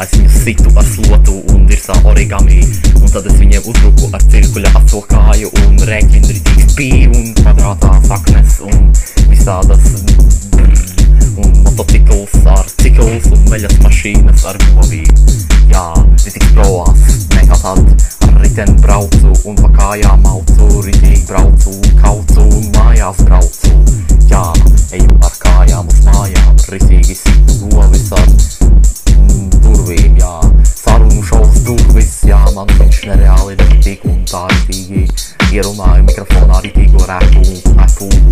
es viņu situ ar slotu un dirsā origami. Un tad es viņiem uzbruku ar cirkuļa aso kāju un rēķinu ritīgs pī un kvadrātā saknes un visādas un motocikls ar cikls un veļas mašīnas ar govīm. Jā, ritīgs provās, nekā tad ar riteni braucu un pa kājām maucu, ritīgi braucu, kaucu un mājās braucu. Jā, eju ar kājām uz mājām, ritīgi situ govis ar durvīm, jā, sarunu šovs durvis, jā, man viņš nereāli nepatīk un tā ritīgi ierunāju mikrofonā ritīgo repu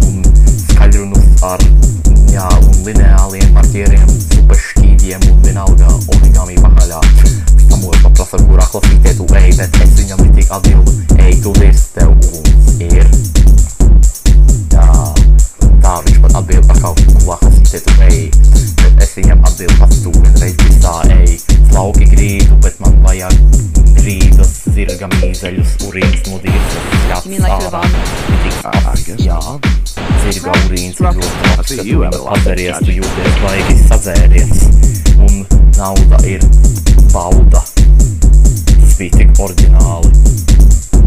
un skaļrunus ar, jā, un lineāliem marķieriem, superšķīdiem un vienalga origami pakaļā. Samuels paprasa, kurā klasītē tu ej, bet es viņam ritīgi atbildu, ej, tu virs tev uguns ir. Jā, tā viņš pat atbild atkal, kurā klasītē tu ej, bet es viņam atbildu pats tu vienreiz visā ej. Slauki grīdu, bet man vajag grīdas, zirga mīzeļus, urīns no dirsas, ļats ārā. Jā, zirga urīns ir ļoti labs, ka tu viņu atveries, tu jūties baigi sadzēries. Un nauda ir bauda. Tas bija tik oriģināli.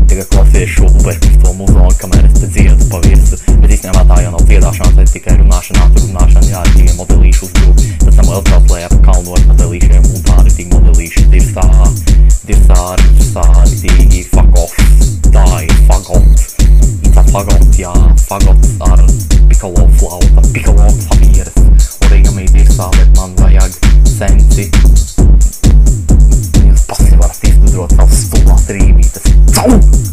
Tagad klausies šo uberkrifto muzonu, kamēr es te dziedu pa virsu. Bet īstenībā tā jau nav dziedāšana, tā ir tikai runāšana, tur runāšana, jā, tikai modelīšu uzbruk. Tad Samuels brauc lejā pa kalnu ar modelīšiem un tā arī tik modelīši dirsā, ritīgi fagots, tā ir fagots. It's a fagot, jā, fagots ar pikolo flauta, pikolo klavieres. Origami dirsā, bet man vajag senci. Jūs pasi varat izgudrot savus stulās rīmītes. Cau!